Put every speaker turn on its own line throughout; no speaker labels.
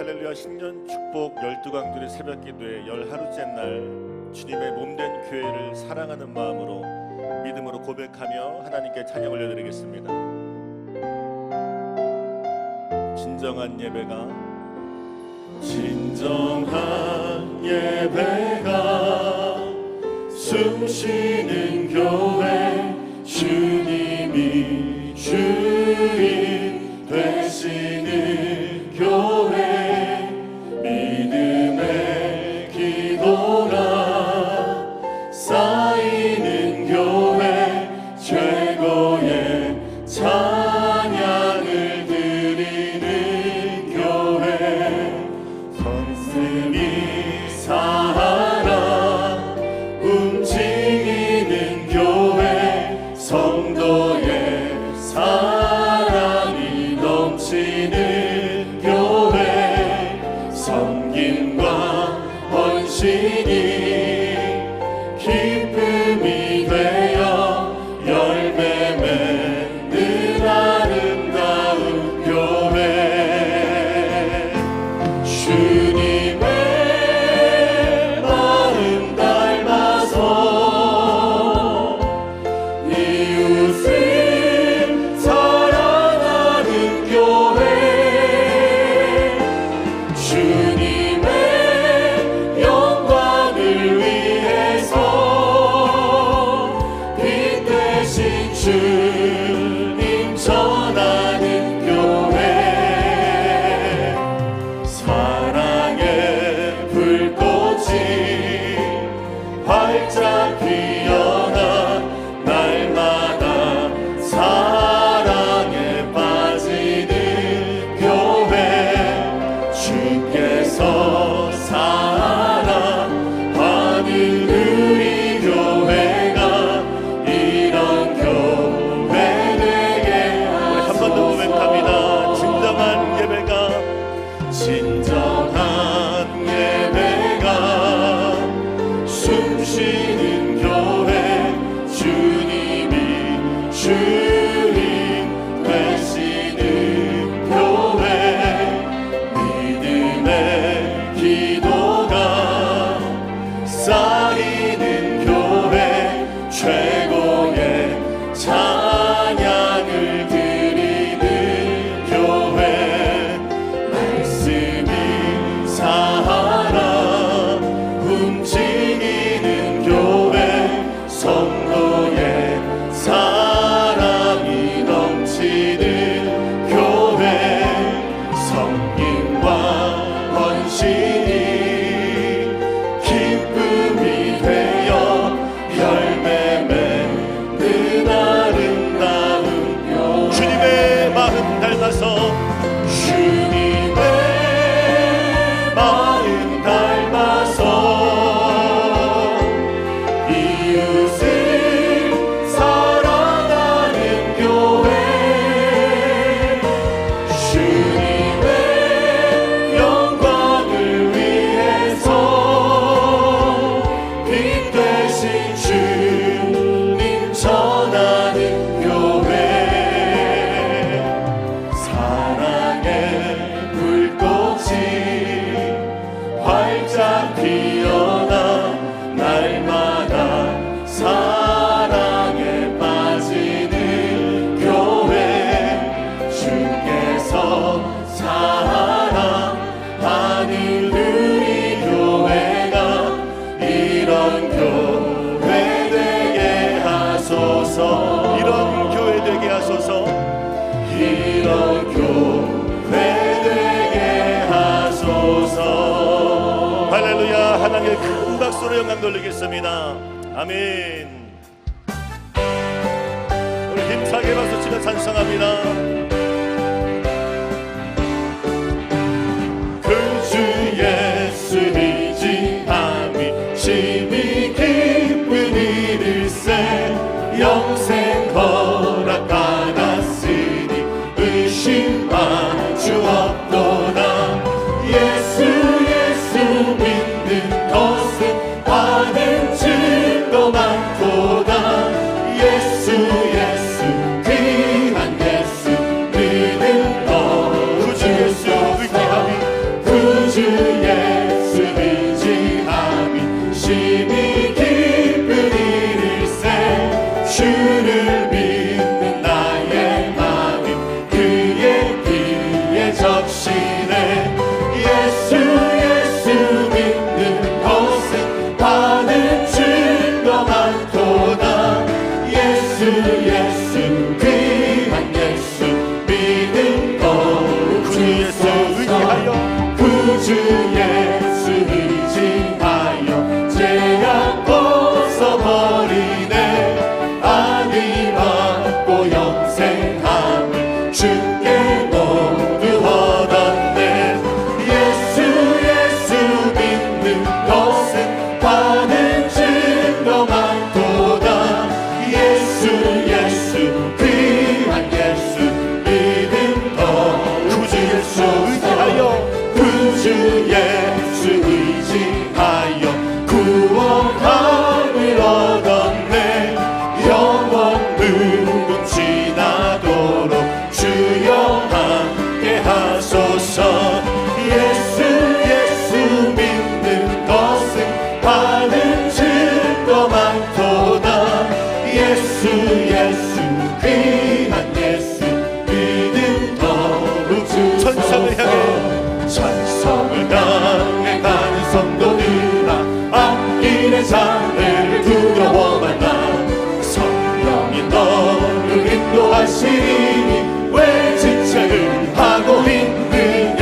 할렐루야 신년 축복 12강들의 새벽기도의 10하루째 날 주님의 몸된 교회를 사랑하는 마음으로 믿음으로 고백하며 하나님께 찬양 올려드리겠습니다. 진정한 예배가 숨쉬는 교회 주님이 주인 되시는 교회 믿음의 기도가 쌓이는 교회 최고의 찬양을 드리는 교회 성슴이 살아 움직이는 교회 성도의 사랑이 넘치는 교회 섬김과 헌신이 기쁨이 되어 열매 맺는 아름다운 교회 주님의 마음 닮아서 이웃을 사랑하는 교회 주님의 영광을 위해서 빛 대신 주님 전하는 교회 사랑의 불꽃이 활짝 피어나 날마다 사랑에 빠지는 교회 주께서 사랑하는 우리 교회가 이런 교회 되게 하소서. 한 번 더 고백합니다. 진정한 예배가 숨쉬는 교회 주님이 주인 되시는 교회 믿음의 기도가 쌓이는 교회 최고의 찬양을 드리는 교회 말씀이 살아 움직이는 교회 성도의 사랑이 넘치는 교회 섬김과 헌신이 기쁨이 되어 열매 맺는 아름다운 교회 주님의 마음 닮아서 주님의 마음 닮아서 이웃을 사랑하는 교회 주님의 영광을 위해서 빛 대신 주님 전하는 교회 사랑의 불꽃이 활짝 피어나 날마다 사랑에 빠지는 교회 주께서 사랑하는 우리 교회가 이런 교회 되게 하소서 이런 교회 되게 하소서 이런 교회 되게 하소서 할렐루야 하나님의 큰 박수로 영광 돌리겠습니다. 아멘. 우리 힘차게 박수치며 찬송합니다. 그 주 예수 의지함이 심히 기쁜 일일세 영생 허락받았으니 의심할 주 없도다 예수 믿는 것은 하는 증거 많도다 예수 귀한 예수 심히 깊은 일일세 주를 믿는 나의 마음이 그의 귀에 적시네 예수 믿는 것은 받은 증거 많도다 예수 귀한 예수 믿는 것 구주 예수 의지하여 구주 예수 의지하여 죄악 벗어버리네 아니 받고 영생함을 주께 모두 얻었네 예수 믿는 것은 받은 증거 많도다 예수 귀한 예수 믿는 것 구주 예수 의지하여 구주 예수 의지하여 구원함을 얻었네 영원 문문 지나도록 주여 함께 하소서 예수 믿는 것은 받은 증거 많도다 예수 귀한 예수 믿는 것 천성을 향해 찬성을 향해 가는 성도들아 앞길의 장애를 두려워만 나 성령이 너를 인도하시니 왜 지체를 하고 있느냐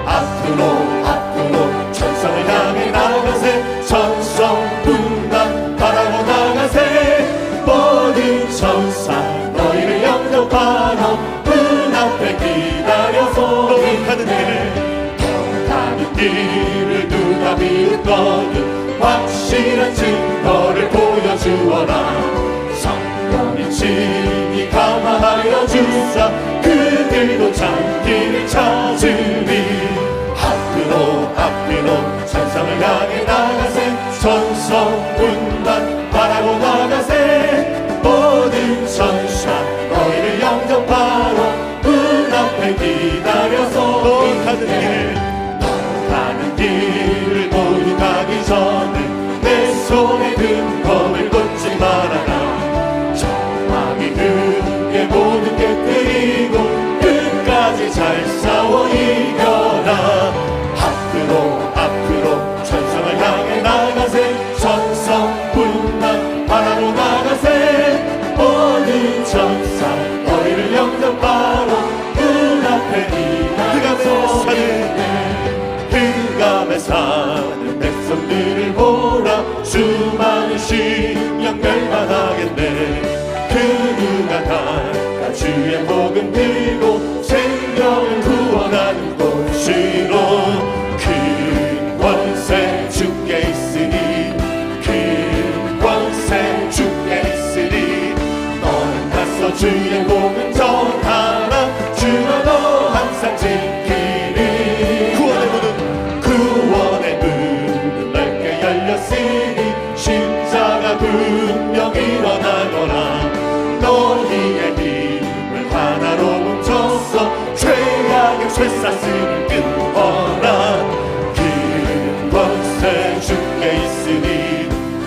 앞으로 천성을 향해 나가세 천성분단 바라고 나가세 모든 천사 너희를 영접하러 문 앞에 기다려서 가는 길을 누가 비웃거든 확실한 증거를 보여주어라 성령의 진이 감화하여 주사 그들도 참기를 찾으리 앞으로 천성을 향해 나가세 천성분단 바라고 나가세 모든 천사 너희를 영접하러 문 앞에 기다려서 가는 길을 모두 가기 전에 내 손에 든 검을 꽂지 말아라 정확히 그의 모든 깨뜨리고 끝까지 잘 싸워 이겨라 앞으로 천성을 향해 나가세 천성분단 바라로 나가세 모든 천사 너희를 영접하러 문 앞에 기다려서 흑암에 사는 백성들을 보라 수많은 심령 멸망하겠네 그 누가 다 주의 복음 들고 생명을 구원하는 곳이로 큰 권세 주께 있으니 큰 권세 주께 있으니 너는 가서 주의 복음 전하라 주가 너 항상 지키리 구원의 문은 넓게 열렸으니 십자가 분명 일어나거라 너희의 힘을 하나로 뭉쳐서 죄악의 쇠사슬을 끊어라 큰 권세 주께 있으니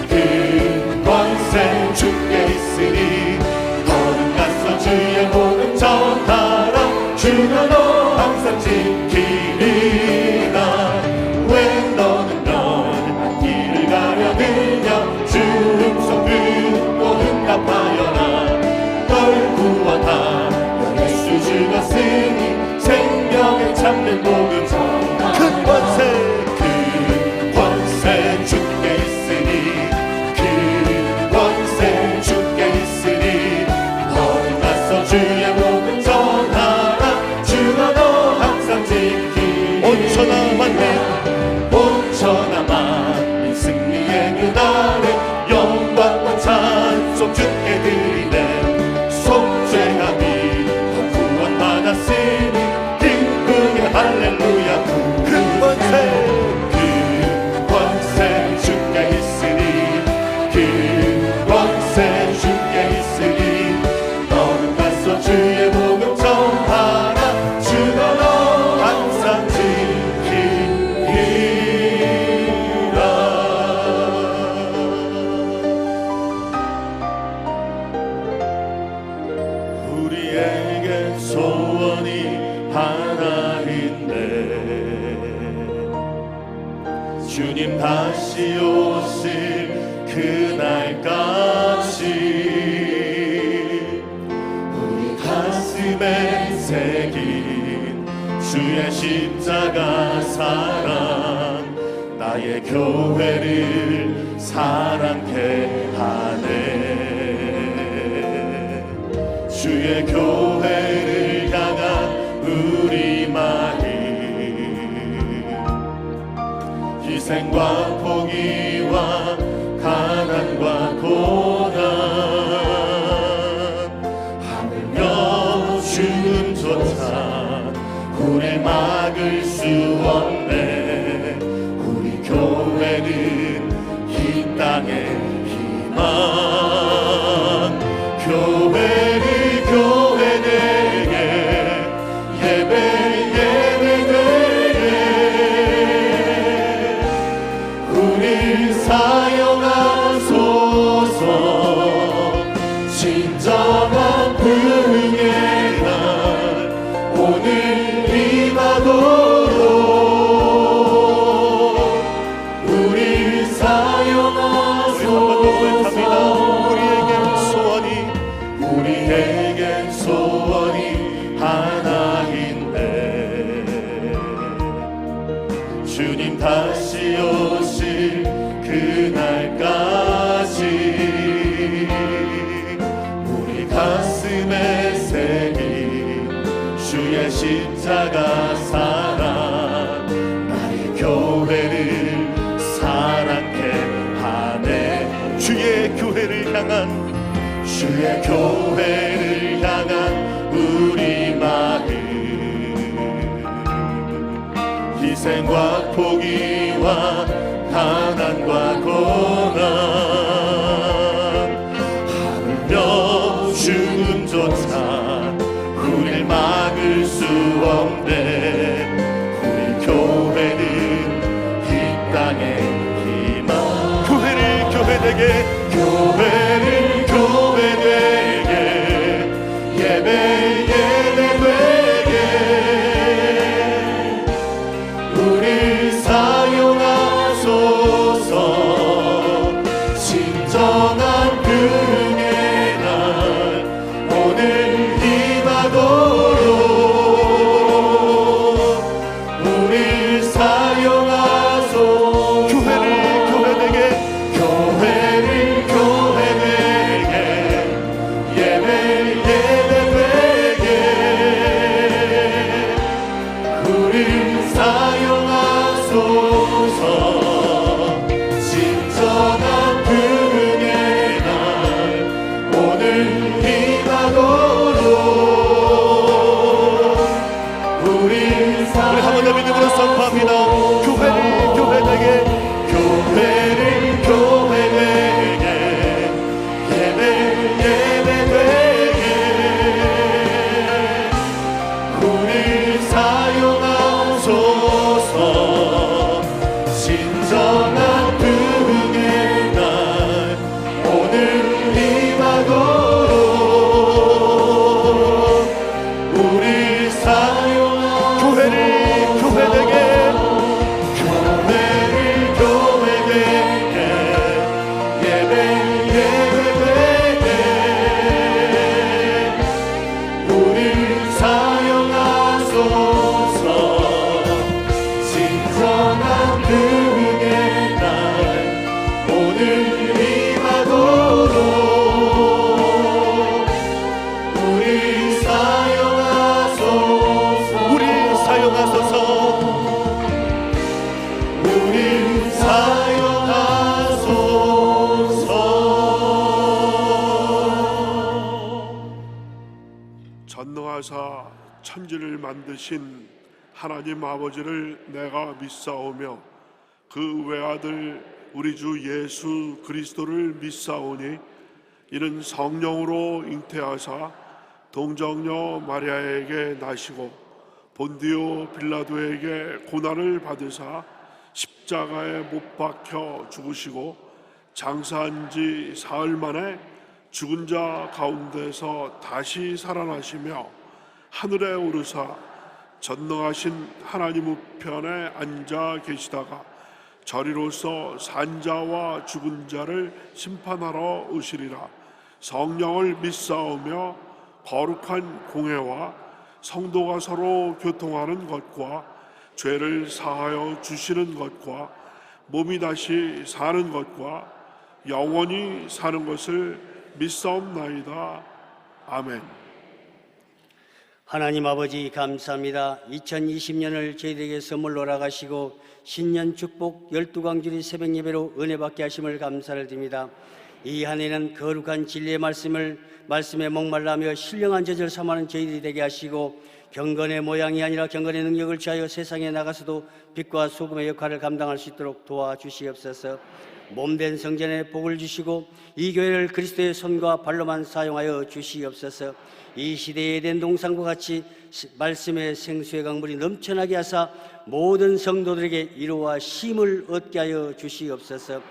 큰 권세 주께 있으니 너는 가서 주의 복음 전하라 주가 너 항상 지키리라 왜 너는 길을 가려느냐 주 음성 십자가 사랑 나의 교회를 사랑케 하네. 주의 교회를 향한 우리 마음 희생과 포기와 가난과 고난 하물며 죽음조차 우릴 막을 수 없네. 우리 교회는 이 땅의 희망 교회를 교회되게 예배 예배되게 우리 사용하소서. 진정한 부흥의 날 오늘 임하도록 우리 사용하소서. 우리에겐 소원이 하나인데 주님 다시 오실 그날까지 우리 가슴에 새긴 주의 십자가 사랑 나의 교회를 사랑케 하네. 주의 교회를 향한 주의 교회를 향한 우리 마음 희생과 포기와 가난과 고난 하물며 죽음조차 우릴 막을 수 없네. 우리 교회는 이 땅의 희망 교회를 교회되게 교회를 교회되게 예배 예배되게 우리 사용하소서. 진정한 부흥의 날 오늘 임하도록 우리 사용하소서. 교회를 교회되게 교회를 교회되게 예배 예배되게 우리 사용하소서. 진정한 부흥의 날 오늘 임하도록 우리 한번 더 믿음으로 선포합니다. 교회를 교회되게 교회를 교회되게 예배 예배되게 우리 사용하소서. 진정한 부흥의 날 오늘 임하도록 우리 사용하소서. 교회를 교회되게 교회를 교회되게 예배 예배되게 우리 사용하소서. 진정한 부흥의 날 오늘 임하도록 우리 사용하소서. 우리 사용하소서. 우리 사용하소서.
전능하사 천지를 만드신 하나님 아버지를 내가 믿사오며 그 외아들 우리 주 예수 그리스도를 믿사오니 이는 성령으로 잉태하사 동정녀 마리아에게 나시고 본디오 빌라도에게 고난을 받으사 십자가에 못 박혀 죽으시고 장사한 지 사흘 만에 죽은 자 가운데서 다시 살아나시며 하늘에 오르사 전능하신 하나님 우편에 앉아 계시다가 저리로서 산자와 죽은 자를 심판하러 오시리라. 성령을 믿사오며 거룩한 공회와 성도가 서로 교통하는 것과 죄를 사하여 주시는 것과 몸이 다시 사는 것과 영원히 사는 것을 믿사옵나이다. 아멘.
하나님 아버지 감사합니다. 2020년을 저희들에게 선물로 허락하시고 신년 축복 12광주리 새벽 예배로 은혜 받게 하심을 감사를 드립니다. 이 한 해는 거룩한 진리의 말씀에 목말라며 신령한 저절 삼하는 저희들이 되게 하시고 경건의 모양이 아니라 경건의 능력을 취하여 세상에 나가서도 빛과 소금의 역할을 감당할 수 있도록 도와주시옵소서. 몸된 성전에 복을 주시고 이 교회를 그리스도의 손과 발로만 사용하여 주시옵소서. 이 시대에 된 동상과 같이 말씀의 생수의 강물이 넘쳐나게 하사 모든 성도들에게 위로와 힘을 얻게 하여 주시옵소서.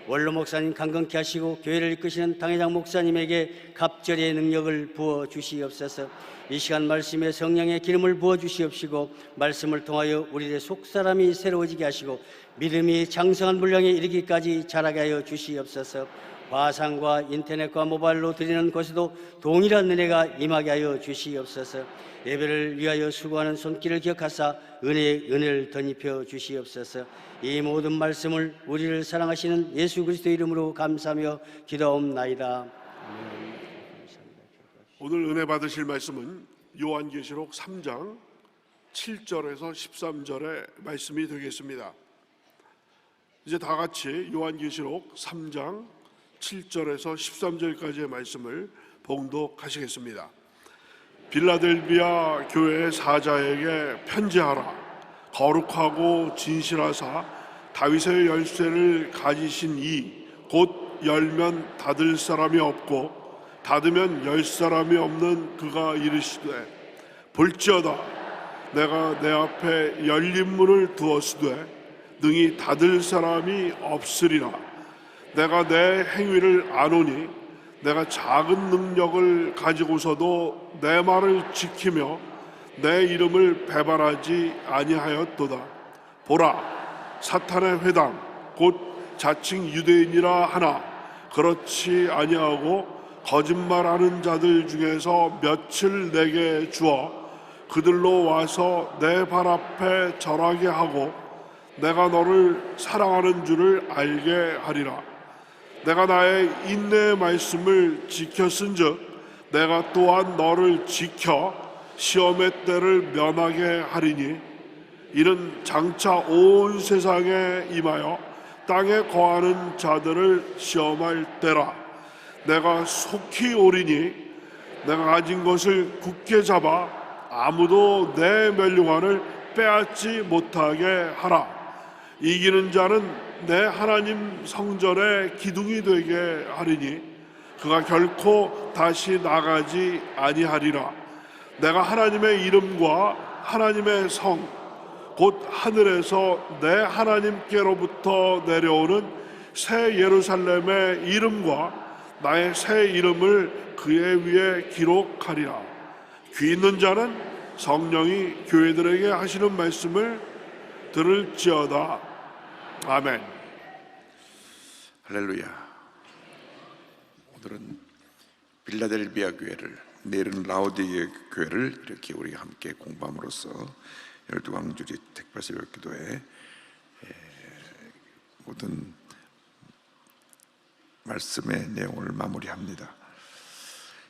원로 목사님 강건케 하시고 교회를 이끄시는 당회장 목사님에게 갑절의 능력을 부어 주시옵소서. 이 시간 말씀에 성령의 기름을 부어 주시옵시고 말씀을 통하여 우리의 속사람이 새로워지게 하시고 믿음이 장성한 분량에 이르기까지 자라게 하여 주시옵소서. 화상과 인터넷과 모바일로 드리는 곳에도 동일한 은혜가 임하게 하여 주시옵소서. 예배를 위하여 수고하는 손길을 기억하사 은혜를 덧입혀 주시옵소서. 이 모든 말씀을 우리를 사랑하시는 예수 그리스도 이름으로 감사하며 기도하옵나이다.
오늘 은혜 받으실 말씀은 요한계시록 3장 7절에서 13절의 말씀이 되겠습니다. 이제 다 같이 요한계시록 3장 7절에서 13절까지의 말씀을 봉독하시겠습니다. 빌라델비아 교회의 사자에게 편지하라. 거룩하고 진실하사 다윗의 열쇠를 가지신 이 곧 열면 닫을 사람이 없고 닫으면 열 사람이 없는 그가 이르시되 볼지어다 내가 내 앞에 열린 문을 두었으되 능히 닫을 사람이 없으리라. 내가 내 행위를 아노니 내가 작은 능력을 가지고서도 내 말을 지키며 내 이름을 배반하지 아니하였도다. 보라, 사탄의 회당 곧 자칭 유대인이라 하나 그렇지 아니하고 거짓말하는 자들 중에서 몇을 내게 주어 그들로 와서 내 발 앞에 절하게 하고 내가 너를 사랑하는 줄을 알게 하리라. 내가 나의 인내의 말씀을 지켰은즉 내가 또한 너를 지켜 시험의 때를 면하게 하리니 이는 장차 온 세상에 임하여 땅에 거하는 자들을 시험할 때라. 내가 속히 오리니 내가 가진 것을 굳게 잡아 아무도 내 멸류관을 빼앗지 못하게 하라. 이기는 자는 내 하나님 성전의 기둥이 되게 하리니 그가 결코 다시 나가지 아니하리라. 내가 하나님의 이름과 하나님의 성 곧 하늘에서 내 하나님께로부터 내려오는 새 예루살렘의 이름과 나의 새 이름을 그의 위에 기록하리라. 귀 있는 자는 성령이 교회들에게 하시는 말씀을 들을지어다. 아멘.
할렐루야. 오늘은 빌라델비아 교회를, 내일은 라오디게 교회를 이렇게 우리가 함께 공부함으로써 12광주리 특별 새벽 기도회 모든 말씀의 내용을 마무리합니다.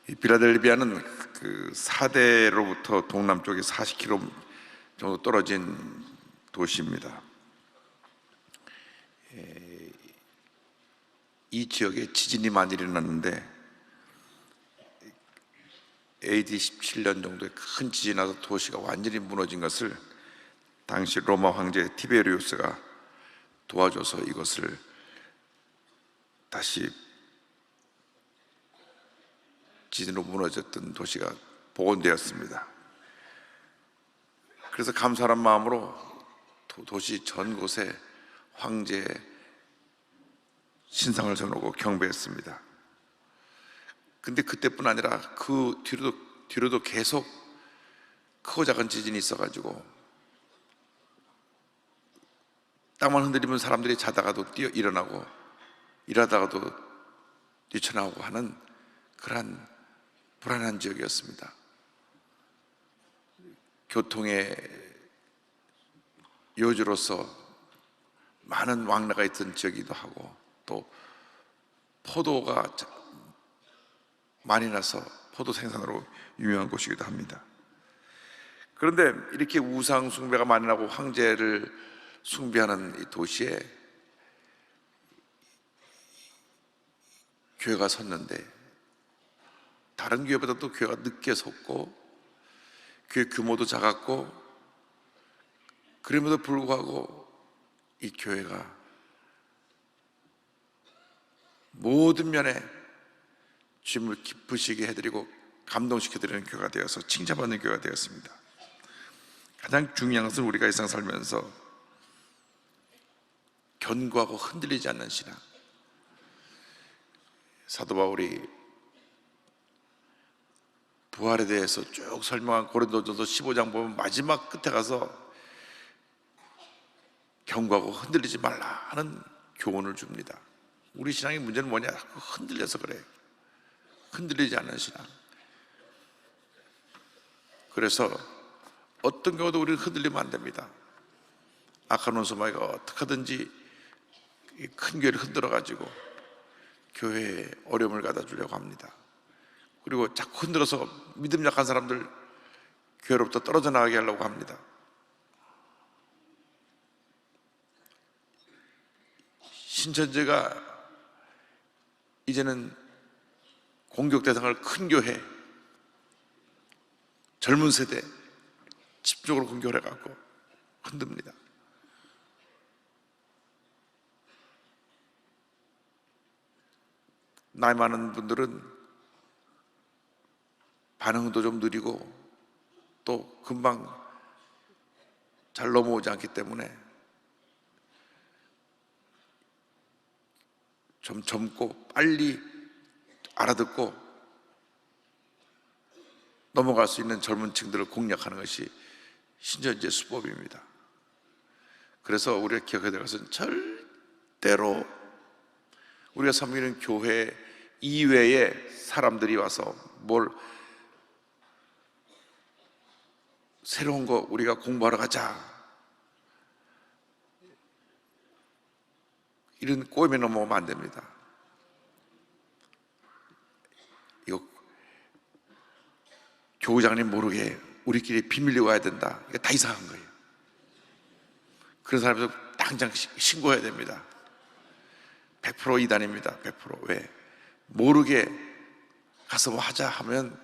이 빌라델비아는 그 사대로부터 동남쪽에 40km 정도 떨어진 도시입니다. 이 지역에 지진이 많이 일어났는데 AD 17년 정도에 큰 지진이 나서 도시가 완전히 무너진 것을 당시 로마 황제 티베리우스가 도와줘서 이것을 다시 지진으로 무너졌던 도시가 복원되었습니다. 그래서 감사한 마음으로 도시 전 곳에 황제 신상을 세우고 경배했습니다. 근데 그때뿐 아니라 그 뒤로도 계속 크고 작은 지진이 있어가지고 땅만 흔들리면 사람들이 자다가도 일어나고 일하다가도 뛰쳐나오고 하는 그러한 불안한 지역이었습니다. 교통의 여주로서 많은 왕래가 있던 지역이기도 하고 또 포도가 많이 나서 포도 생산으로 유명한 곳이기도 합니다. 그런데 이렇게 우상 숭배가 많이 나고 황제를 숭배하는 이 도시에 교회가 섰는데 다른 교회보다 또 교회가 늦게 섰고 교회 규모도 작았고 그럼에도 불구하고 이 교회가 모든 면에 주님을 기쁘시게 해드리고 감동시켜드리는 교회가 되어서 칭찬받는 교회가 되었습니다. 가장 중요한 것은 우리가 이 세상 살면서 견고하고 흔들리지 않는 신앙. 사도 바울이 부활에 대해서 쭉 설명한 고린도전서 15장 보면 마지막 끝에 가서 견고하고 흔들리지 말라 하는 교훈을 줍니다. 우리 신앙의 문제는 뭐냐? 흔들려서 그래요. 흔들리지 않는 신앙. 그래서 어떤 경우도 우리는 흔들리면 안 됩니다. 아카논 소마이가 어떻게 하든지 큰 교회를 흔들어가지고 교회에 어려움을 가다 주려고 합니다. 그리고 자꾸 흔들어서 믿음 약한 사람들 교회로부터 떨어져 나가게 하려고 합니다. 신천지가 이제는 공격 대상을 큰 교회, 젊은 세대 집중적으로 공격을 해갖고 흔듭니다. 나이 많은 분들은 반응도 좀 느리고 또 금방 잘 넘어오지 않기 때문에 좀 젊고 빨리 알아듣고 넘어갈 수 있는 젊은 층들을 공략하는 것이 신천지의 수법입니다. 그래서 우리가 기억해야 될 것은 절대로 우리가 섬기는 교회 이외에 사람들이 와서 뭘 새로운 거 우리가 공부하러 가자 이런 꼬임에 넘어오면 안 됩니다. 이거 교우장님 모르게 우리끼리 비밀리고 가야 된다. 이게 다 이상한 거예요. 그런 사람들 당장 신고해야 됩니다. 100% 이단입니다. 100%. 왜? 모르게 가서 뭐 하자 하면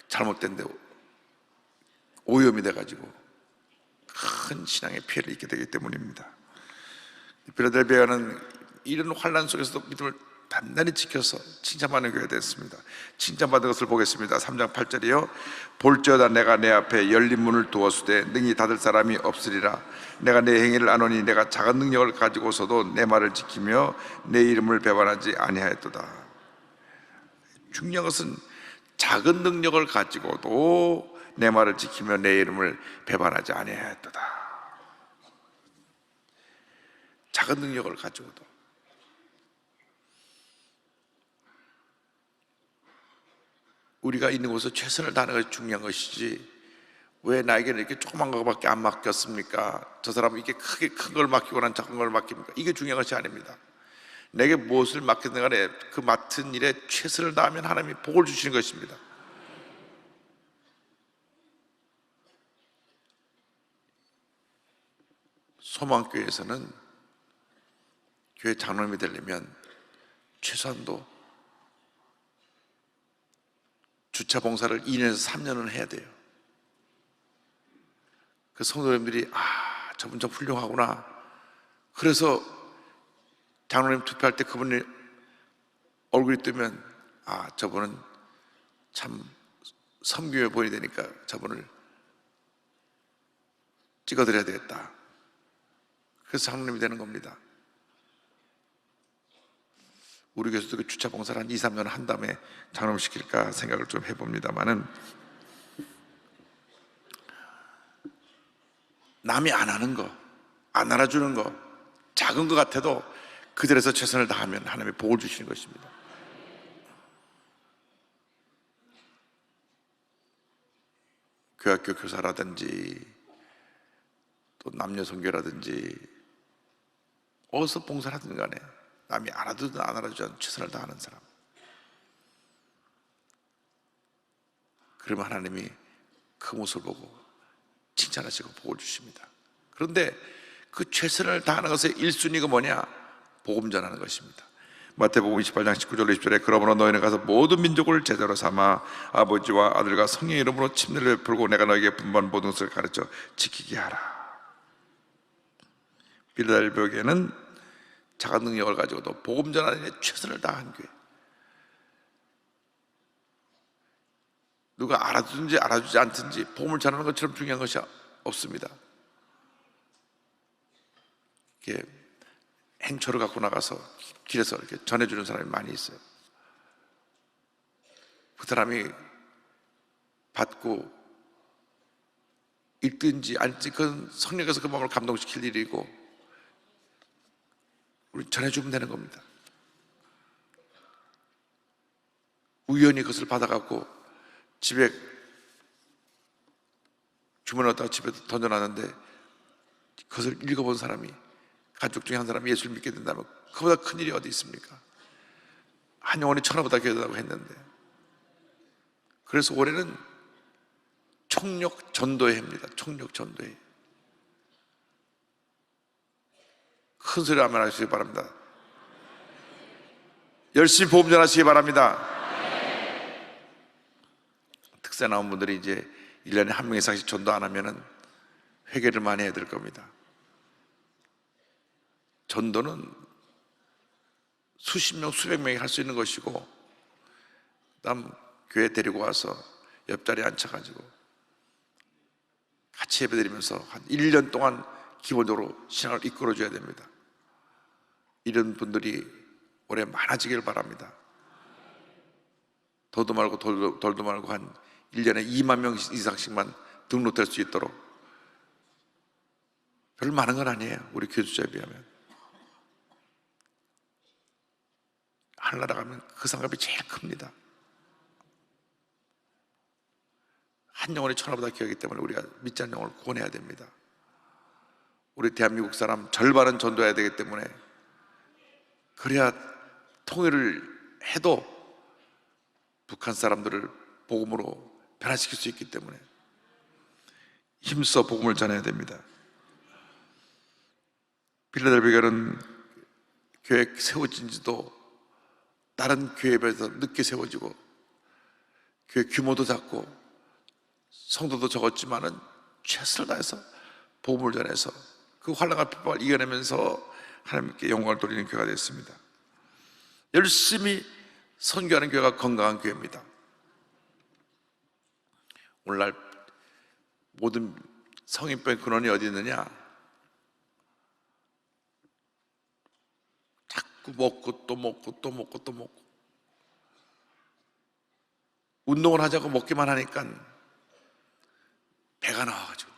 잘못된 데 오염이 돼가지고 큰 신앙의 피해를 입게 되기 때문입니다. 필라델피아는 이런 환난 속에서도 믿음을 단단히 지켜서 칭찬받는 교회가 됐습니다. 칭찬받은 것을 보겠습니다. 3장 8절이요. 볼지어다 내가 내 앞에 열린 문을 두었으되 능히 닫을 사람이 없으리라. 내가 내 행위를 아노니 내가 작은 능력을 가지고서도 내 말을 지키며 내 이름을 배반하지 아니하였도다. 중요한 것은 작은 능력을 가지고도 내 말을 지키며 내 이름을 배반하지 아니하였도다. 작은 능력을 가지고도 우리가 있는 곳에 최선을 다하는 것이 중요한 것이지 왜 나에게는 이렇게 조그만 것밖에 안 맡겼습니까? 저 사람은 이렇게 크게 큰 걸 맡기고 난 작은 걸 맡깁니까? 이게 중요한 것이 아닙니다. 내게 무엇을 맡겼든 간에 그 맡은 일에 최선을 다하면 하나님이 복을 주시는 것입니다. 소망교회에서는 교회 장로님이 되려면 최소한도 주차 봉사를 2년에서 3년은 해야 돼요. 그 성도님들이 저분 좀 훌륭하구나. 그래서 장로님 투표할 때 그분이 얼굴이 뜨면 저분은 참 섬기며 보여야 되니까 저분을 찍어드려야 되겠다. 그래서 장로님이 되는 겁니다. 우리 교회에서도 그 주차 봉사를 한 2, 3년 한 다음에 장로님 시킬까 생각을 좀 해봅니다만은 남이 안 하는 거, 안 알아주는 거, 작은 것 같아도 그 자리에서 최선을 다하면 하나님의 복을 주시는 것입니다. 교학교 교사라든지 또 남녀 선교라든지 어디서 봉사를 하든 간에 남이 알아두든 안 알아주든 최선을 다하는 사람, 그러면 하나님이 그 모습을 보고 칭찬하시고 복을 주십니다. 그런데 그 최선을 다하는 것의 1순위가 뭐냐? 복음 전하는 것입니다. 마태복음 28장 19절 20절에 그러므로 너희는 가서 모든 민족을 제자로 삼아 아버지와 아들과 성령의 이름으로 침례를 베풀고 내가 너에게 분부한 모든 것을 가르쳐 지키게 하라. 빌라델비아에는 작은 능력을 가지고도 복음 전하는 데 최선을 다한 교회. 누가 알아주든지 알아주지 않든지 복음을 전하는 것처럼 중요한 것이 없습니다. 이렇게 행초를 갖고 나가서 길에서 이렇게 전해주는 사람이 많이 있어요. 그 사람이 받고 읽든지 아니든지 그건 성령께서 그 마음을 감동시킬 일이고 우리 전해주면 되는 겁니다. 우연히 그것을 받아갖고 집에 주문했다가 집에 던져놨는데 그것을 읽어본 사람이, 가족 중에 한 사람이 예수를 믿게 된다면 그보다 큰 일이 어디 있습니까? 한 영혼이 천하보다 귀하다고 했는데, 그래서 올해는 총력 전도회 합니다. 총력 전도회. 큰 소리로 아멘 하시기 바랍니다. 열심히 복음 전하시기 바랍니다. 특세 나온 분들이 이제 1년에 한 명 이상씩 전도 안 하면은 회개를 많이 해야 될 겁니다. 전도는 수십 명, 수백 명이 할 수 있는 것이고, 그다음 교회 데리고 와서 옆자리에 앉혀가지고 같이 예배드리면서 한 1년 동안 기본적으로 신앙을 이끌어줘야 됩니다. 이런 분들이 올해 많아지길 바랍니다. 더도 말고 덜도 말고 한 1년에 2만 명 이상씩만 등록될 수 있도록. 별로 많은 건 아니에요, 우리 교회 숫자에 비하면. 하늘나라 가면 그 상급이 제일 큽니다. 한 영혼이 천하보다 귀하기 때문에 우리가 믿지 않는 영혼을 구원해야 됩니다. 우리 대한민국 사람 절반은 전도해야 되기 때문에, 그래야 통일을 해도 북한 사람들을 복음으로 변화시킬 수 있기 때문에 힘써 복음을 전해야 됩니다. 빌라델비아는 교회 세워진 지도 다른 교회에 비해서 늦게 세워지고 교회 규모도 작고 성도도 적었지만은 최선을 다해서 복음을 전해서 그 환난과 핍박을 이겨내면서 하나님께 영광을 돌리는 교회가 됐습니다. 열심히 선교하는 교회가 건강한 교회입니다. 오늘날 모든 성인병의 근원이 어디 있느냐? 자꾸 먹고 또 먹고 또 먹고 또 먹고, 운동을 하자고 먹기만 하니까 배가 나와가지고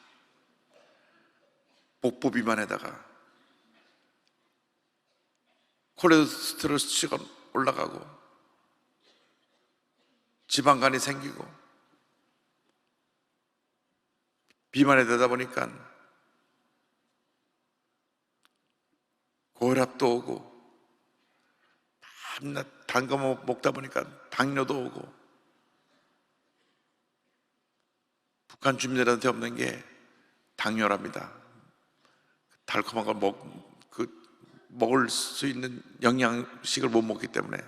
복부 비만에다가 콜레스테롤 올라가고 지방간이 생기고 비만이 되다 보니까 고혈압도 오고, 밤낮 단 거 먹다 보니까 당뇨도 오고. 북한 주민들한테 없는 게 당뇨랍니다. 달콤한 걸 먹을 수 있는 영양식을 못 먹기 때문에.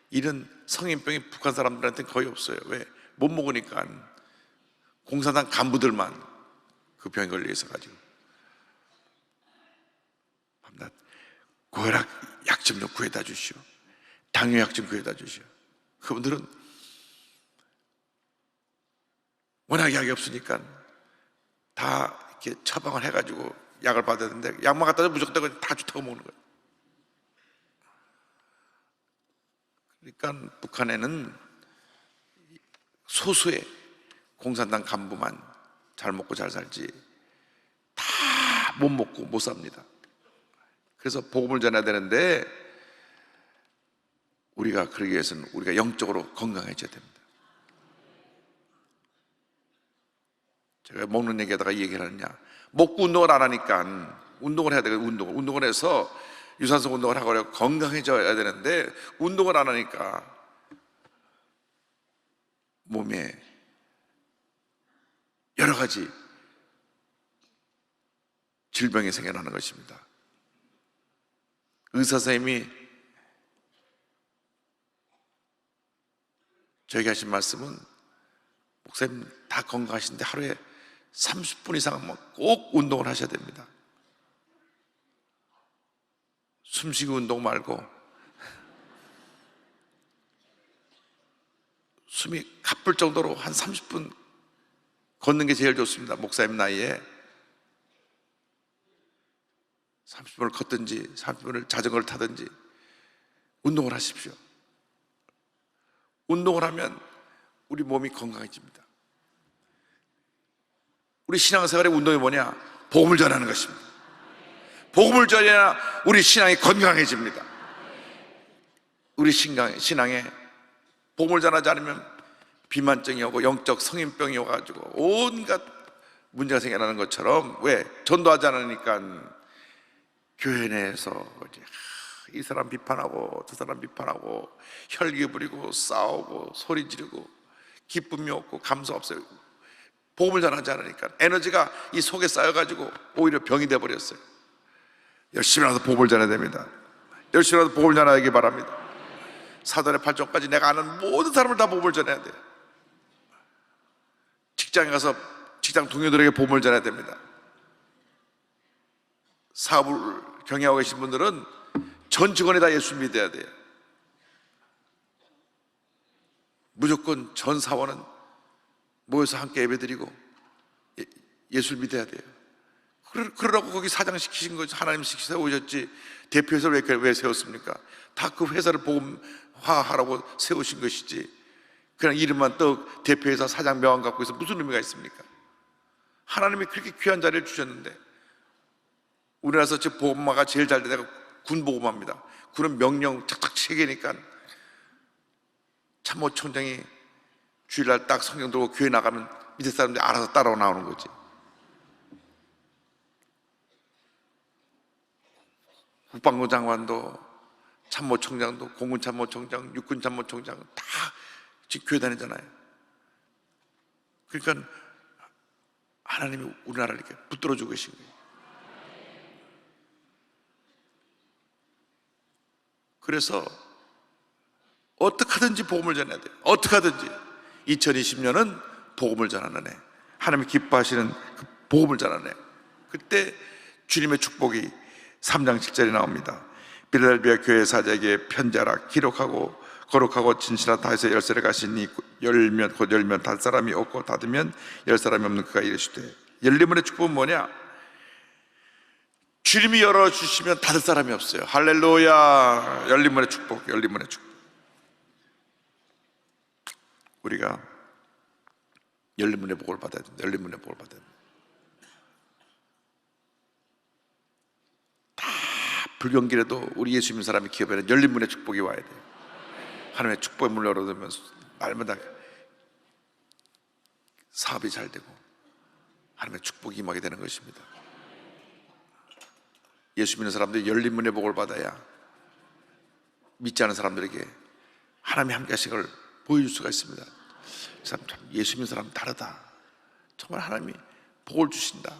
이런 성인병이 북한 사람들한테 거의 없어요. 왜? 못 먹으니까. 공산당 간부들만 그 병에 걸려 있어가지고 밤낮 고혈압 약 좀 구해다 주시오, 당뇨 약 좀 구해다 주시오. 그분들은 워낙 약이 없으니까 다 이렇게 처방을 해가지고 약을 받아야 되는데, 약만 갖다 주면 무조건 다 좋다고 먹는 거예요. 그러니까 북한에는 소수의 공산당 간부만 잘 먹고 잘 살지 다 못 먹고 못 삽니다. 그래서 복음을 전해야 되는데, 우리가 그러기 위해서는 우리가 영적으로 건강해져야 됩니다. 제가 먹는 얘기하다가 이 얘기를 하느냐, 먹고 운동을 안 하니까 운동을 해야 되거든요. 운동을 해서 유산소 운동을 하고 건강해져야 되는데 운동을 안 하니까 몸에 여러 가지 질병이 생겨나는 것입니다. 의사 선생님이 저에게 하신 말씀은, 목사님 다 건강하신데 하루에 30분 이상은 꼭 운동을 하셔야 됩니다. 숨쉬기 운동 말고 숨이 가쁠 정도로 한 30분 걷는 게 제일 좋습니다. 목사님 나이에 30분을 걷든지 30분을 자전거를 타든지 운동을 하십시오. 운동을 하면 우리 몸이 건강해집니다. 우리 신앙생활의 운동이 뭐냐? 복음을 전하는 것입니다. 복음을 전해야 우리 신앙이 건강해집니다. 우리 신앙에 복음을 전하지 않으면 비만증이 오고 영적 성인병이 오가지고 온갖 문제가 생겨나는 것처럼, 왜? 전도하지 않으니까 교회 내에서 이 사람 비판하고 저 사람 비판하고 혈기 부리고 싸우고 소리 지르고 기쁨이 없고 감사 없어요. 복음을 전하지 않으니까 에너지가 이 속에 쌓여가지고 오히려 병이 돼버렸어요. 열심히라도 복음을 전해야 됩니다. 열심히라도 복음을 전하기 바랍니다. 사도의 8종까지 내가 아는 모든 사람을 다 복음을 전해야 돼요. 직장에 가서 직장 동료들에게 복음을 전해야 됩니다. 사업을 경영하고 계신 분들은 전 직원이 다 예수 믿어야 돼요. 무조건 전 사원은 모여서 함께 예배드리고 예수를 믿어야 돼요. 그러라고 거기 사장 시키신 거지, 하나님 시키셔서 오셨지. 대표회사를 왜 세웠습니까? 다 그 회사를 복음화하라고 세우신 것이지, 그냥 이름만 떡 대표회사 사장 명함 갖고 있어 무슨 의미가 있습니까? 하나님이 그렇게 귀한 자리를 주셨는데, 우리나라에서 지금 복음화가 제일 잘 되다가 군복음화입니다. 군은 명령 탁탁 체계니까 참모총장이 주일날 딱 성경 들고 교회 나가면 밑에 사람들이 알아서 따라 나오는 거지. 국방부 장관도 참모총장도 공군참모총장, 육군참모총장 다 지금 교회 다니잖아요. 그러니까 하나님이 우리나라를 이렇게 붙들어주고 계신 거예요. 그래서 어떻게 하든지 복음을 전해야 돼요. 어떻게 하든지. 2020년은 복음을 전하는 해, 하나님이 기뻐하시는 그 복음을 전하는 해. 그때 주님의 축복이 3장 7절에 나옵니다. 빌라델비아 교회 사자에게 편지하라. 기록하고 거룩하고 진실한 다윗의 열쇠를 가시니 곧 열면 닫을 사람이 없고 닫으면 열 사람이 없는 그가 이르시되. 열리문의 축복은 뭐냐? 주님이 열어주시면 닫을 사람이 없어요. 할렐루야. 열리문의 축복, 열리문의 축복. 우리가 열리문의 복을 받아야 됩니다. 열리문의 복을 받아야 됩니다. 다 불경길에도 우리 예수 믿는 사람이 기업에는 열리문의 축복이 와야 돼요. 하나님의 축복의 문을 열어두면 날마다 사업이 잘 되고 하나님의 축복이 임하게 되는 것입니다. 예수 믿는 사람들이 열린 문의 복을 받아야 믿지 않은 사람들에게 하나님이 함께 하신 걸 보여줄 수가 있습니다. 참 예수 믿는 사람은 다르다. 정말 하나님이 복을 주신다.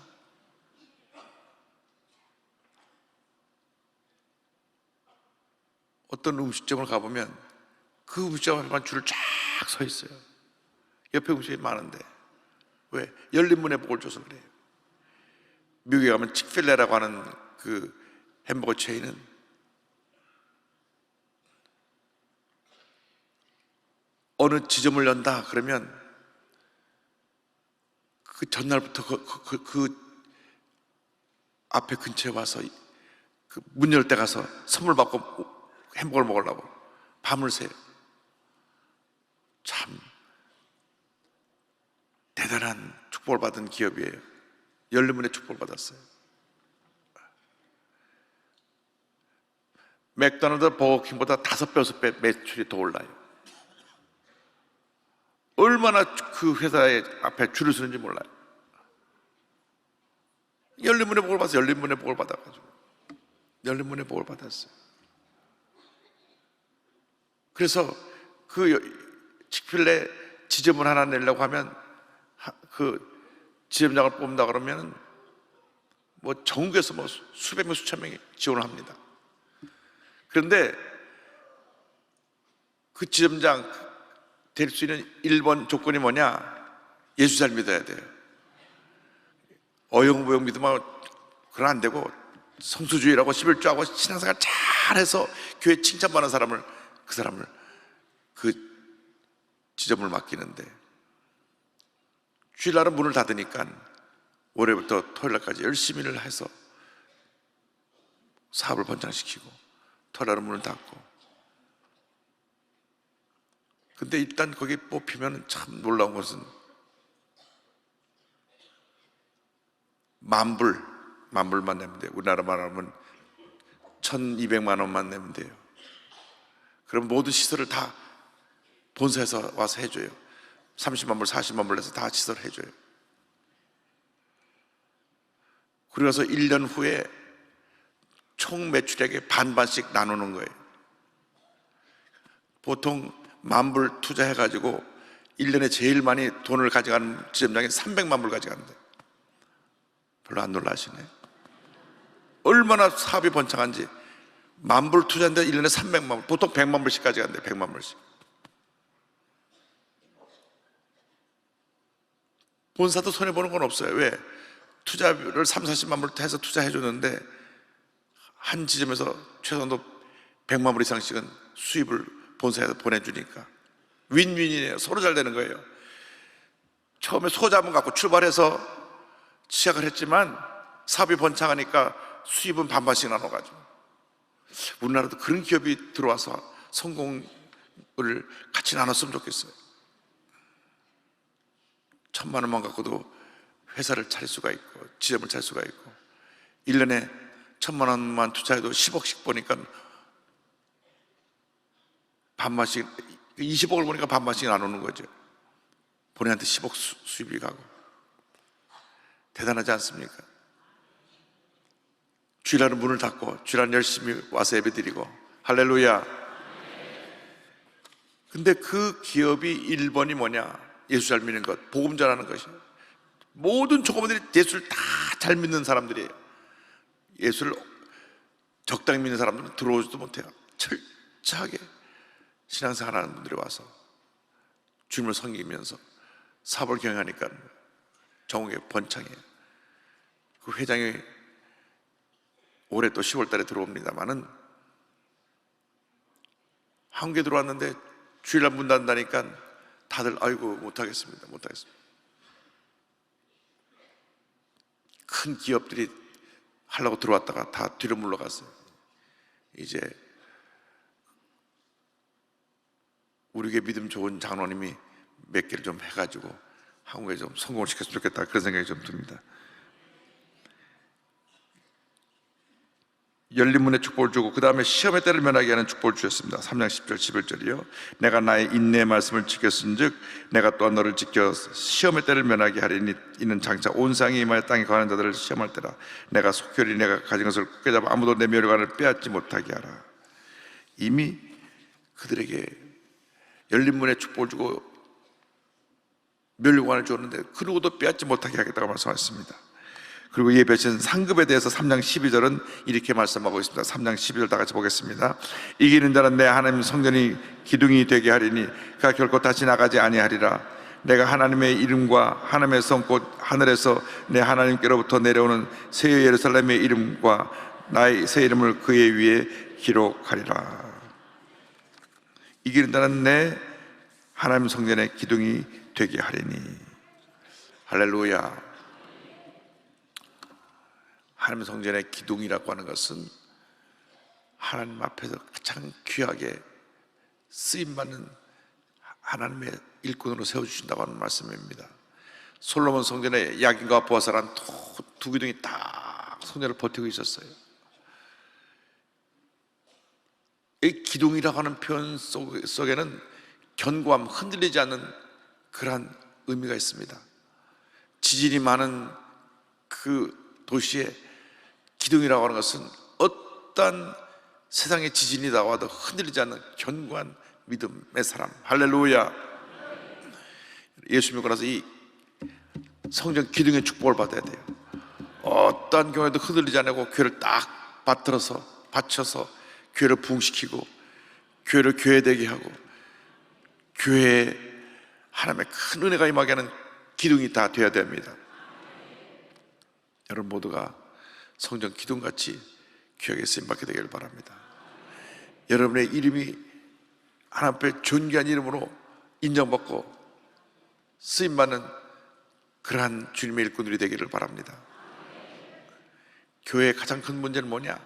어떤 음식점을 가보면 그 음식점 앞에만 줄을 쫙 서 있어요. 옆에 음식이 많은데 왜? 열린 문의 복을 줘서 그래요. 미국에 가면 칙필레라고 하는 그 햄버거 체인은 어느 지점을 연다 그러면 그 전날부터 그 앞에 근처에 와서 그 문 열 때 가서 선물 받고 햄버거를 먹으려고 밤을 새요. 참 대단한 축복을 받은 기업이에요. 열린 문의 축복을 받았어요. 맥도날드 버거킹보다 5배, 6배 매출이 더 올라요. 얼마나 그 회사의 앞에 줄을 서는지 몰라요. 열린문의 복을 받았어요. 열린문의 복을 받아가지고 열린문의 복을 받았어요. 그래서 그 직필레 지점을 하나 내려고 하면 그 지점장을 뽑는다 그러면 뭐 전국에서 뭐 수백 명 수천 명이 지원을 합니다. 그런데 그 지점장 될 수 있는 1번 조건이 뭐냐? 예수 잘 믿어야 돼요. 어영부영 믿으면 그건 안 되고 성수주의라고 11조하고 신앙생활 잘해서 교회 칭찬받는 사람을 그 사람을 그 지점을 맡기는데 주일날은 문을 닫으니까 월요일부터 토요일날까지 열심히 일을 해서 사업을 번창시키고 토요일날은 문을 닫고 근데 일단 거기 뽑히면 참 놀라운 것은 만불만 내면 돼요. 우리나라 말하면 1,200만 원만 내면 돼요. 그럼 모든 시설을 다 본사에서 와서 해줘요. 30만 불, 40만 불 해서 다 시설을 해줘요. 그래서 1년 후에 총 매출액의 반반씩 나누는 거예요. 보통 10,000불 투자해가지고 1년에 제일 많이 돈을 가져가는 지점장이 300만 불 가져간대. 별로 안 놀라시네. 얼마나 사업이 번창한지 10,000불 투자했는데 1년에 300만 불, 보통 100만 불씩 가져간대. 100만 불씩. 본사도 손해보는 건 없어요. 왜? 투자를 3, 40만 불 해서 투자해줬는데 한 지점에서 최소한도 100만 불 이상씩은 수입을 본사에서 보내주니까 윈윈이네요. 서로 잘 되는 거예요. 처음에 소자본 갖고 출발해서 시작을 했지만 사업이 번창하니까 수입은 반반씩 나눠가지고 우리나라도 그런 기업이 들어와서 성공을 같이 나눴으면 좋겠어요. 1,000만 원만 갖고도 회사를 차릴 수가 있고 지점을 차릴 수가 있고 1년에 1,000만 원만 투자해도 10억씩 보니까 반반씩 20억을 보니까 반반씩 나누는 거죠. 본인한테 10억 수입이 가고 대단하지 않습니까? 주일날은 문을 닫고 주일날 열심히 와서 예배드리고 할렐루야. 근데 그 기업이 1번이 뭐냐? 예수 잘 믿는 것, 복음 전하는 것이에요. 모든 조그마들이 예수를 다 잘 믿는 사람들이에요. 예수를 적당히 믿는 사람들은 들어오지도 못해요. 철저하게 신앙생활 하는 분들이 와서 주님을 섬기면서 사업을 경영하니까 정옥에 번창해요. 그 회장이 올해 또 10월 달에 들어옵니다만은 한국에 들어왔는데 주일날 문 닫는다니까 다들 아이고 못하겠습니다. 큰 기업들이 하려고 들어왔다가 다 뒤로 물러갔어요. 이제 우리에게 믿음 좋은 장로님이 몇 개를 좀 해가지고 한국에 좀 성공을 시켰으면 좋겠다 그런 생각이 좀 듭니다. 열린 문에 축복을 주고 그 다음에 시험의 때를 면하게 하는 축복을 주셨습니다. 3장 10절 11절이요 내가 나의 인내의 말씀을 지켰은즉 내가 또한 너를 지켜 시험의 때를 면하게 하리니 이는 장차 온 상이 임하여 땅에 거하는 자들을 시험할 때라. 내가 속혈이 내가 가진 것을 굳게 잡아 아무도 내 멸관을 빼앗지 못하게 하라. 이미 그들에게 열린 문에 축복을 주고 멸관을 줬는데 그 누구도 빼앗지 못하게 하겠다고 말씀하셨습니다. 그리고 이에 맺힌 상급에 대해서 3장 12절은 이렇게 말씀하고 있습니다. 3장 12절 다 같이 보겠습니다. 이기는 자는 내 하나님 성전이 기둥이 되게 하리니 그가 결코 다시 나가지 아니하리라. 내가 하나님의 이름과 하나님의 성 곧 하늘에서 내 하나님께로부터 내려오는 새 예루살렘의 이름과 나의 새 이름을 그의 위에 기록하리라. 이기는 자는 내 하나님 성전의 기둥이 되게 하리니. 할렐루야. 하나님 성전의 기둥이라고 하는 것은 하나님 앞에서 가장 귀하게 쓰임받는 하나님의 일꾼으로 세워주신다고 하는 말씀입니다. 솔로몬 성전에 야긴과 보아스란 두 기둥이 딱 성전을 버티고 있었어요. 이 기둥이라고 하는 표현 속에는 견고함, 흔들리지 않는 그러한 의미가 있습니다. 지진이 많은 그 도시의 기둥이라고 하는 것은 어떠한 세상의 지진이 나와도 흔들리지 않는 견고한 믿음의 사람. 할렐루야. 예수 믿고 나서 이 성전 기둥의 축복을 받아야 돼요. 어떠한 경우에도 흔들리지 않고 교회를 딱 받쳐서 교회를 부흥시키고 교회를 교회되게 하고 교회에 하나님의 큰 은혜가 임하게 하는 기둥이 다 되어야 됩니다. 여러분 모두가 성전 기둥같이 교회에 쓰임받게 되기를 바랍니다. 여러분의 이름이 하나님 앞에 존귀한 이름으로 인정받고 쓰임받는 그러한 주님의 일꾼들이 되기를 바랍니다. 교회의 가장 큰 문제는 뭐냐?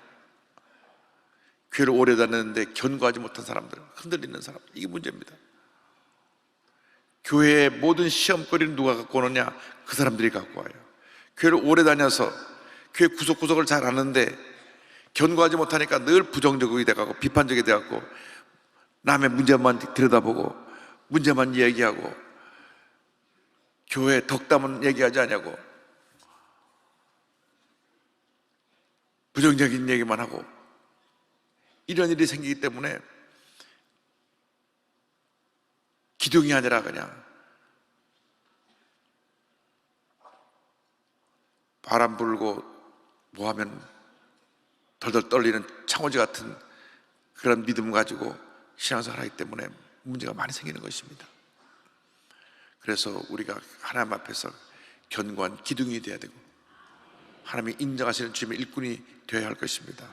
교회를 오래 다녔는데 견고하지 못한 사람들, 흔들리는 사람, 이게 문제입니다. 교회의 모든 시험거리는 누가 갖고 오느냐? 그 사람들이 갖고 와요. 교회를 오래 다녀서 교회 구석구석을 잘 아는데 견고하지 못하니까 늘 부정적이 돼가고 비판적이 돼갖고 남의 문제만 들여다보고 문제만 이야기하고 교회 덕담은 얘기하지 않냐고 부정적인 얘기만 하고 이런 일이 생기기 때문에 기둥이 아니라 그냥 바람 불고 뭐하면 덜덜 떨리는 창호지 같은 그런 믿음 가지고 신앙생활 하기 때문에 문제가 많이 생기는 것입니다. 그래서 우리가 하나님 앞에서 견고한 기둥이 되어야 되고 하나님이 인정하시는 주님의 일꾼이 되어야 할 것입니다.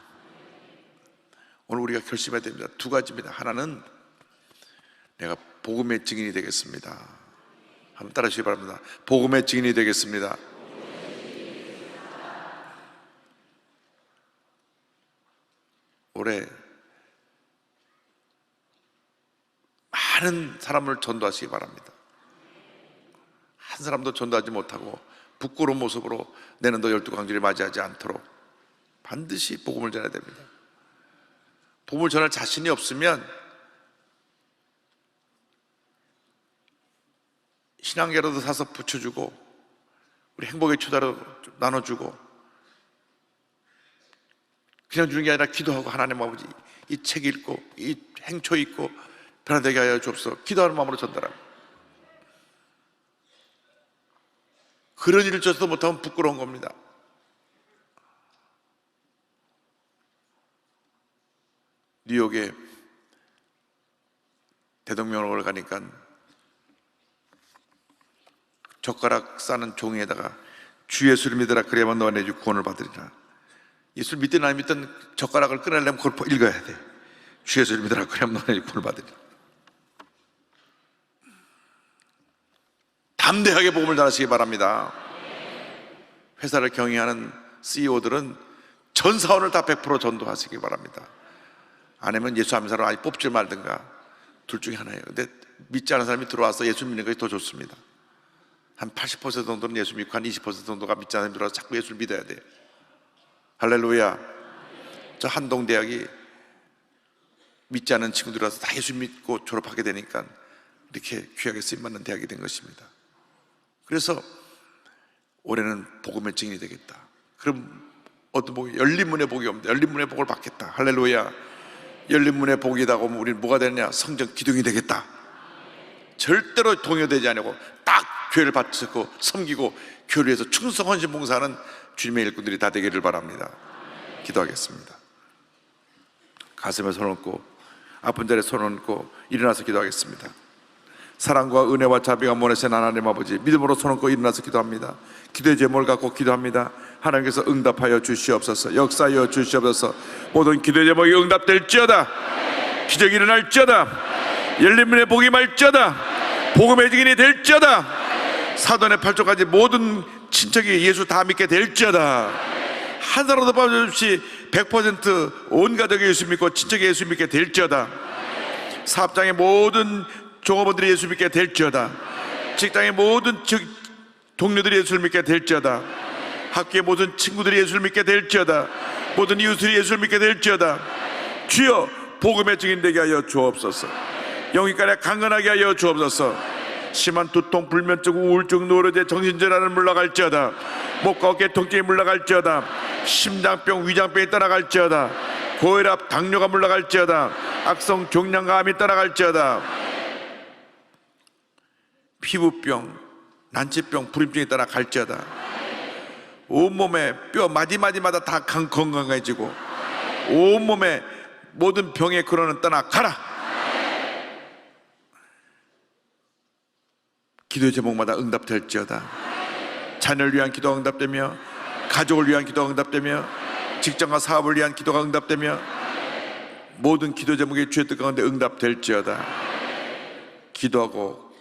오늘 우리가 결심해야 됩니다. 두 가지입니다. 하나는 내가 복음의 증인이 되겠습니다. 한번 따라 주시기 바랍니다. 복음의 증인이 되겠습니다. 올해 많은 사람을 전도하시기 바랍니다. 한 사람도 전도하지 못하고 부끄러운 모습으로 내년도 12광주를 맞이하지 않도록 반드시 복음을 전해야 됩니다. 복음을 전할 자신이 없으면 신앙계라도 사서 붙여주고 우리 행복의 초다로 나눠주고 그냥 주는 게 아니라 기도하고 하나님 아버지 이 책 읽고 이 행초 읽고 변화되게 하여 주옵소서 기도하는 마음으로 전달하고 그런 일을 저도 못하면 부끄러운 겁니다. 뉴욕에 대동명을 가니까 젓가락 싸는 종이에다가 주 예수를 믿으라 그래야만 너와 내 주 구원을 받으리라. 예수를 믿든 안 믿든 젓가락을 끊으려면 그걸 읽어야 돼. 주 예수를 믿으라 그래야만 너와 내 주 구원을 받으리라. 담대하게 복음을 전하시기 바랍니다. 회사를 경영하는 CEO들은 전 사원을 다 100% 전도하시기 바랍니다. 아니면 예수 안 믿는 사람 아예 뽑지 말든가 둘 중에 하나예요. 근데 믿지 않은 사람이 들어와서 예수 믿는 것이 더 좋습니다. 한 80% 정도는 예수 믿고 한 20% 정도가 믿지 않는 사람이 들어와서 자꾸 예수를 믿어야 돼요. 할렐루야. 저 한동대학이 믿지 않는 친구들이 와서 다 예수 믿고 졸업하게 되니까 이렇게 귀하게 쓰임받는 대학이 된 것입니다. 그래서 올해는 복음의 증인이 되겠다. 그럼 어떤 복이? 열린 문의 복이 옵니다. 열린 문의 복을 받겠다. 할렐루야. 열린 문의 복이다고 하면 우리는 뭐가 되느냐? 성전 기둥이 되겠다. 절대로 동요되지 않고 딱 교회를 바치고 섬기고 교회를 위해서 충성 헌신 봉사하는 주님의 일꾼들이 다 되기를 바랍니다. 기도하겠습니다. 가슴에 손을 얹고 아픈 자리에 손을 얹고 일어나서 기도하겠습니다. 사랑과 은혜와 자비가 모내신 하나님 아버지, 믿음으로 손 얹고 일어나서 기도합니다. 기도의 제목을 갖고 기도합니다. 하나님께서 응답하여 주시옵소서. 역사하여 주시옵소서. 모든 기도의 제목이 응답될지어다. 기적이 일어날지어다. 열린 문의 복이 말지어다. 복음의 증인이 될지어다. 사돈의 팔조까지 모든 친척이 예수 다 믿게 될지어다. 한 사람도 빠짐없이 100% 온 가족이 예수 믿고 친척이 예수 믿게 될지어다. 사업장의 모든 종업원들이 예수 믿게 될지어다. 직장의 모든 동료들이 예수를 믿게 될지어다. 학교의 모든 친구들이 예수를 믿게 될지어다. 모든 이웃들이 예수를 믿게 될지어다. 주여 복음의 증인 되게 하여 주옵소서. 영이간에 강건하게 하여 주옵소서. 심한 두통, 불면증, 우울증, 노로제, 정신질환을 물러갈지어다. 목과 어깨 통증이 물러갈지어다. 심장병, 위장병이 떠나갈지어다. 고혈압, 당뇨가 물러갈지어다. 악성 종양감이 떠나갈지어다. 피부병, 난치병, 불임증이 떠나갈지어다. 온몸에 뼈 마디마디마다 다 건강해지고 온몸에 모든 병의 근원은 떠나가라. 기도의 제목마다 응답될지어다. 자녀를 위한 기도가 응답되며, 가족을 위한 기도가 응답되며, 직장과 사업을 위한 기도가 응답되며, 모든 기도 제목의 주의 뜻 가운데 응답될지어다. 기도하고